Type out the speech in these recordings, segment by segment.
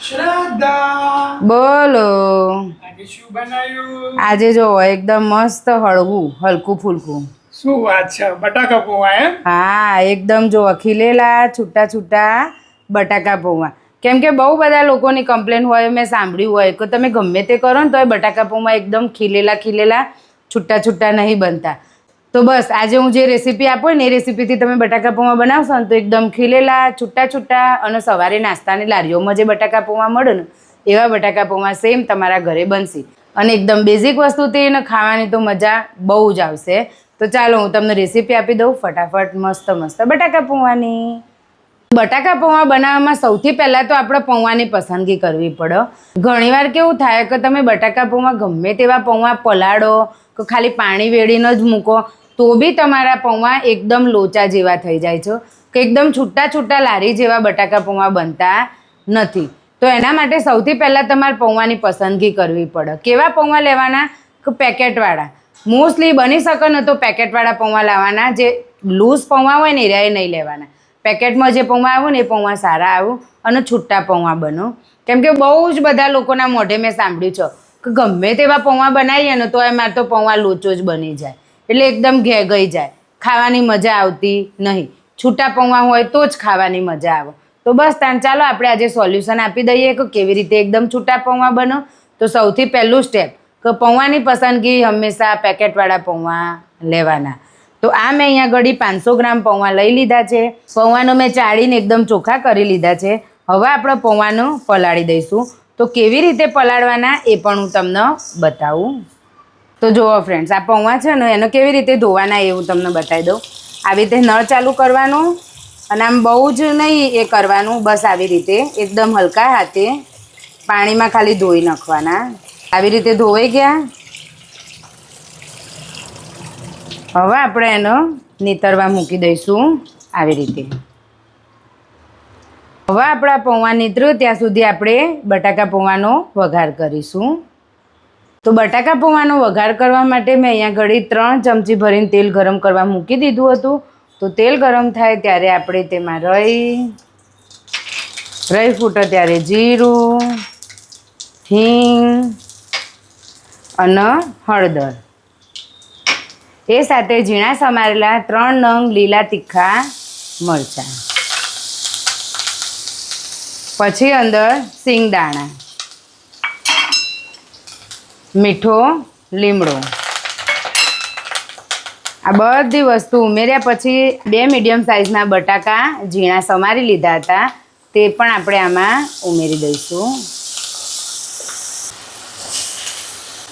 શ્રદ્ધા, બોલો. આજે શું બનાવ્યું? આજે જો એકદમ મસ્ત હલકું ફૂલકું. શું વાત છે, બટાકા પૌવા એમ? હા, એકદમ જો ખીલેલા છૂટા છૂટા બટાકા પૌવા. કેમ કે બહુ બધા લોકોની કમ્પ્લેન હોય, મેં સાંભળ્યું હોય કે તમે ગમે તે કરો ને તો બટાકા પૌવા એકદમ ખીલેલા છૂટા છૂટા નહીં બનતા. તો બસ આજે હું જે રેસીપી આપું ને એ રેસીપીથી તમે બટાકા પૌવા બનાવશો ને તો એકદમ ખીલેલા છૂટા છૂટા અને સવારે નાસ્તાની લારીઓમાં જે બટાકા પૌવા મળે ને એવા બટાકા પૌવા સેમ તમારા ઘરે બનશે. અને એકદમ બેઝિક વસ્તુથી ને ખાવાની તો મજા બહુ જ આવશે. તો ચાલો હું તમને રેસીપી આપી દઉં ફટાફટ મસ્ત બટાકા પૌવાની. બટાકા પૌવા બનાવવામાં સૌથી પહેલાં તો આપણે પૌવાની પસંદગી કરવી પડે. ઘણીવાર કેવું થાય કે તમે બટાકા પૌવા ગમે તેવા પૌવા પલાળો કે ખાલી પાણી વેડીને જ મૂકો તો બી તમારા પૌવા એકદમ લોચા જેવા થઈ જાય છે કે એકદમ છૂટા છૂટા લારી જેવા બટાકા પૌવા બનતા નથી. તો એના માટે સૌથી પહેલાં તમારે પૌવાની પસંદગી કરવી પડે. કેવા પૌવા લેવાના કે પેકેટવાળા. મોસ્ટલી બની શકે ને તો પેકેટવાળા પૌવા લાવવાના. જે લૂઝ પૌવા હોય ને એ નહીં લેવાના. પેકેટમાં જે પૌવા આવું ને એ પૌવા સારા આવું અને છૂટા પૌવા બનો. કેમ કે બહુ જ બધા લોકોના મોઢે મેં સાંભળ્યું છે કે ગમે તેવા પૌવા બનાવીએ ને તો એમાં તો પૌવા લોચો જ બની જાય. એટલે એકદમ ઘેગઈ જાય, ખાવાની મજા આવતી નહીં. છૂટા પૌવા હોય તો જ ખાવાની મજા આવે. તો બસ તાન ચાલો આપણે આજે સોલ્યુશન આપી દઈએ કે કેવી રીતે એકદમ છૂટા પૌવા બનો. તો સૌથી પહેલું સ્ટેપ કે પૌવાની પસંદગી હંમેશા પેકેટવાળા પૌવા લેવાના. તો આ મેં અહીંયા ઘડી 500 ગ્રામ પૌવા લઈ લીધા છે. પૌવાનો મેં ચાળીને એકદમ ચોખ્ખા કરી લીધા છે. હવે આપણે પૌવાનું પલાળી દઈશું. તો કેવી રીતે પલાળવાના એ પણ હું તમને બતાવું. તો જુઓ ફ્રેન્ડ્સ, આ પૌવા છે ને એને કેવી રીતે ધોવાના એ હું તમને બતાવી દઉં. આવી રીતે નળ ચાલુ કરવાનું અને આમ બહુ જ નહીં એ કરવાનું, બસ આવી રીતે એકદમ હલકા હાથે પાણીમાં ખાલી ધોઈ નાખવાના. આવી રીતે ધોવાઈ ગયા. હવે આપણે એનો નીતરવા મૂકી દઈશું આવી રીતે. હવે આપણા પૌવા નીતર્યું ત્યાં સુધી આપણે બટાકા પૌવાનો વઘાર કરીશું. તો બટાકા પૌવાનો વઘાર કરવા માટે મેં અહીંયા ઘડી 3 ચમચી ભરીને તેલ ગરમ કરવા મૂકી દીધું હતું. તો તેલ ગરમ થાય ત્યારે આપણે તેમાં રાઈ ફૂટે ત્યારે જીરું, હિંગ અને હળદર. એ સાથે ઝીણા સમારેલા 3 નંગ લીલા તીખા મરચાં. પછી અંદર સિંગદાણા, મીઠો લીમડો. આ બધી વસ્તુ ઉમેર્યા પછી 2 મીડિયમ સાઇઝના બટાકા ઝીણા સમારી લીધા હતા તે પણ આપણે આમાં ઉમેરી દઈશું.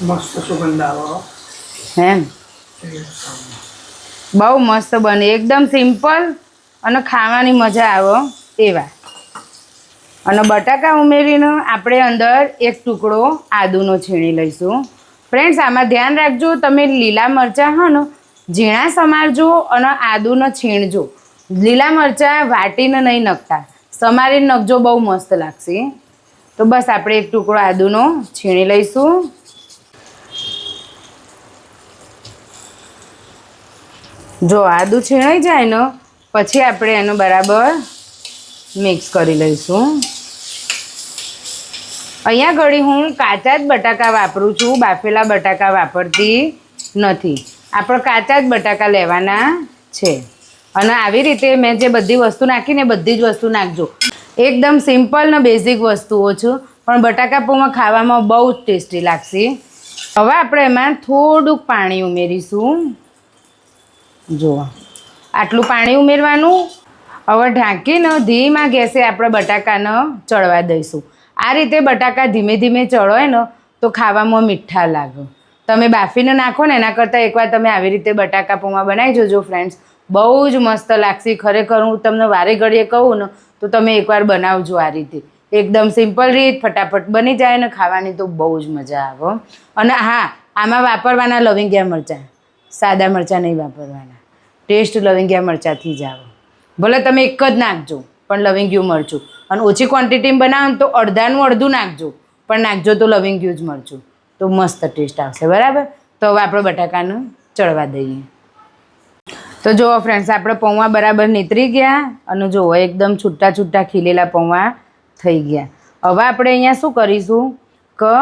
મસ્ત સુગંધ આવે. એમ બહુ મસ્ત બને, એકદમ સિમ્પલ અને ખાવાની મજા આવે એવા. અને બટાકા ઉમેરીને આપણે અંદર એક ટુકડો આદુનો છીણી લઈશું. ફ્રેન્ડ્સ, આમાં ધ્યાન રાખજો તમે લીલા મરચાં હો ને ઝીણા સમારજો અને આદુનો છીણજો. લીલા મરચાં વાટીને નહીં નાખતા, સમારીને નાખજો, બહુ મસ્ત લાગશે. તો બસ આપણે એક ટુકડો આદુનો છીણી લઈશું. જો આદુ છીણાઈ જાય ને પછી આપણે એનું બરાબર મિક્સ કરી લઈશું. અહીંયા ઘડી હું કાચા જ બટાકા વાપરું છું, બાફેલા બટાકા વાપરતી નથી. આપણે કાચા જ બટાકા લેવાના છે. અને આવી રીતે મેં જે બધી વસ્તુ નાખીને બધી જ વસ્તુ નાખજો. એકદમ સિમ્પલ ને બેઝિક વસ્તુઓ છે પણ બટાકા પૌવા ખાવામાં બહુ જ ટેસ્ટી લાગશે. હવે આપણે એમાં થોડુંક પાણી ઉમેરીશું. જુઓ આટલું પાણી ઉમેરવાનું. હવે ઢાંકીને ધીમા ગેસે આપણે બટાકાને ચડવા દઈશું. આ રીતે બટાકા ધીમે ધીમે ચડોય ને તો ખાવામાં મીઠા લાગે. તમે બાફીને નાખો ને એના કરતાં એકવાર તમે આવી રીતે બટાકા પૌવા બનાવી જોજો ફ્રેન્ડ્સ, બહુ જ મસ્ત લાગશે. ખરેખર હું તમને વારે ઘડીએ કહું ને તો તમે એકવાર બનાવજો આ રીતે. એકદમ સિમ્પલ રીત, ફટાફટ બની જાય ને ખાવાની તો બહુ જ મજા આવે. અને હા, આમાં વાપરવાના લવિંગિયા મરચાં, સાદા મરચાં નહીં વાપરવાના. ટેસ્ટ લવિંગિયા મરચાંથી જ આવે. ભલે તમે એક જ નાખજો પણ લવિંગિયું મરચું. અને ઓછી ક્વોન્ટિટીમાં બનાવો ને તો અડધાનું અડધું નાખજો પણ નાખજો તો લવિંગિયું જ મરચું, તો મસ્ત ટેસ્ટ આવશે. બરાબર, તો હવે આપણે બટાકાનું ચડવા દઈએ. તો જુઓ ફ્રેન્ડ્સ, આપણે પૌવા બરાબર નીતરી ગયા અને જુઓ એકદમ છૂટા છૂટા ખીલેલા પૌવા થઈ ગયા. હવે આપણે અહીંયા શું કરીશું કે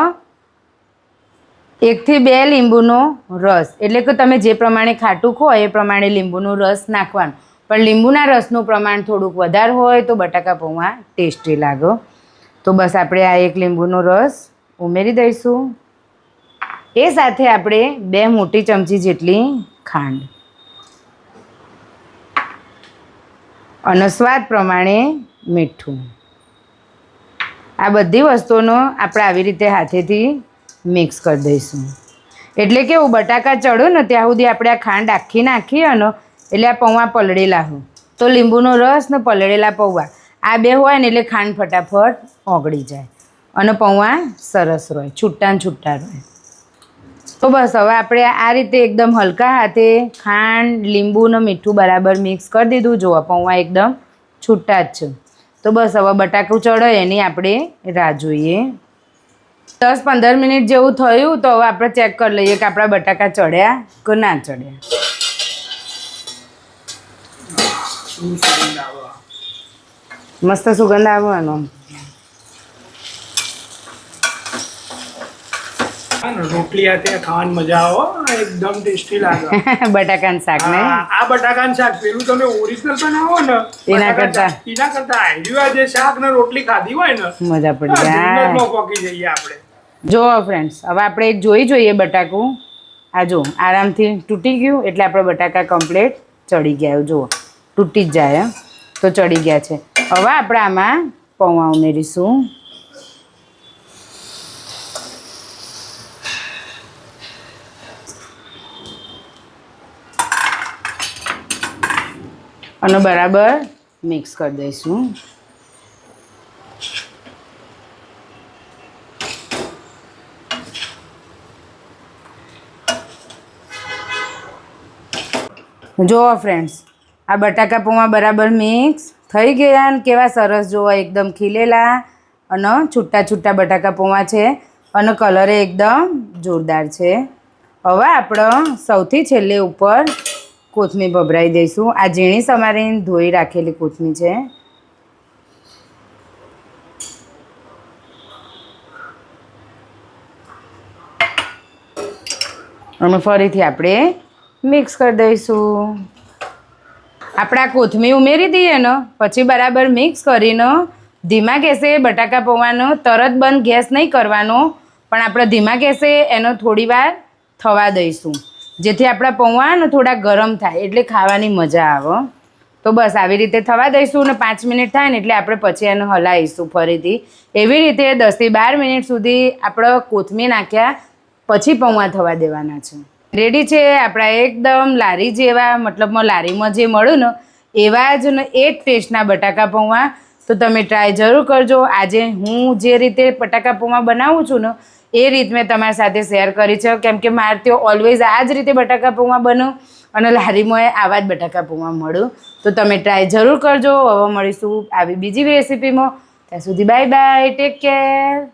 1 થી 2 લીંબુનો રસ, એટલે કે તમે જે પ્રમાણે ખાટું ખો એ પ્રમાણે લીંબુનો રસ નાખવાનો, પણ લીંબુના રસનું પ્રમાણ થોડુંક વધારે હોય તો બટાકા પૌવા ટેસ્ટી લાગે. તો બસ આપણે આ 1 લીંબુનો રસ ઉમેરી દઈશું. એ સાથે આપણે 2 મોટી ચમચી જેટલી ખાંડ અને સ્વાદ પ્રમાણે મીઠું. આ બધી વસ્તુનો આપણે આવી રીતે હાથેથી મિક્સ કરી દઈશું. એટલે કેવું બટાકા ચડ્યું ને ત્યાં સુધી આપણે આ ખાંડ આખી નાખીએ ને એટલે આ પૌવા પલળેલા હોય. તો લીંબુનો રસ ને પલળેલા પૌવા આ 2 હોય ને એટલે ખાંડ ફટાફટ ઓગળી જાય અને પૌવા સરસ રહે, છૂટા ને છૂટા રહે. તો બસ હવે આપણે આ રીતે એકદમ હલકા હાથે ખાંડ, લીંબુ ને મીઠું બરાબર મિક્સ કરી દીધું. જુઓ પૌવા એકદમ છૂટા જ છે. તો બસ હવે બટાકું ચડે એની આપણે રાહ જોઈએ. 10-15 મિનિટ જેવું થયું તો હવે આપણે ચેક કરી લઈએ કે આપણા બટાકા ચડ્યા કે ના ચડ્યા. શું સુગંધ આવે. મસ્ત સુગંધ આવવાનો. રોટલી હાથે ખાવાની મજા આવે, એકદમ ટેસ્ટી લાગે. બટાકાનું શાક ને આ બટાકાનું શાક પેલું તમે ઓરિજિનલ બનાવો ને એના કરતા આઈડિયા જે શાક ને રોટલી ખાધી હોય ને મજા પડી જાય. જિંદગીમાં પોકી જઈએ આપણે. જો ફ્રેન્ડ્સ હવે આપણે એક જોઈ જોઈએ બટાકું. આ જો આરામથી તૂટી ગયું એટલે આપણે બટાકા કમ્પ્લીટ ચડી ગયા. જુઓ તૂટી જ જાય તો ચડી ગયા છે. હવે આપણે આમાં પૌવા ઉમેરીશું. અને બરાબર મિક્સ કરી દઈશું. જુઓ ફ્રેન્ડ્સ આ બટાકા પૌવા બરાબર મિક્સ થઈ ગયા ને કેવા સરસ જુઓ એકદમ ખીલેલા અને છૂટા છૂટા બટાકા પૌવા છે અને કલરે એકદમ જોરદાર છે. હવે આપણે સૌથી છેલ્લે ઉપર કોથમીર ભભરાઈ દઈશું. આ ઝીણી સમારીને ધોઈ રાખેલી કોથમીર છે. અને ફરીથી આપણે મિક્સ કરી દઈશું. આપણે આ કોથમીર ઉમેરી દઈએ ને પછી બરાબર મિક્સ કરીને ધીમા ગેસે બટાકા પૌવાનો તરત બંધ ગેસ નહીં કરવાનો, પણ આપણે ધીમા ગેસે એનો થોડી વાર થવા દઈશું જેથી આપણા પૌવા ને થોડા ગરમ થાય એટલે ખાવાની મજા આવે. તો બસ આવી રીતે થવા દઈશું ને 5 મિનિટ થાય ને એટલે આપણે પછી એને હલાવીશું ફરીથી. એવી રીતે 10 થી 12 મિનિટ સુધી આપણે કોથમીર નાખ્યા પછી પૌવા થવા દેવાના છે. રેડી છે આપણા એકદમ લારી જેવા, મતલબમાં લારીમાં જે મળ્યું ને એવા જ ને એ જ ટેસ્ટના બટાકા પૌવા. તો તમે ટ્રાય જરૂર કરજો. આજે હું જે રીતે બટાકા પૌવા બનાવું છું ને એ રીત મેં તમારી સાથે શેર કરી છે, કેમ કે મારે ત્યાં ઓલવેઝ આ જ રીતે બટાકા પૌવા બનું અને લારીમાં આવા જ બટાકા પૌવા મળ્યું. તો તમે ટ્રાય જરૂર કરજો. હવે મળીશું આવી બીજી રેસીપીમાં. ત્યાં સુધી બાય બાય, ટેક કેર.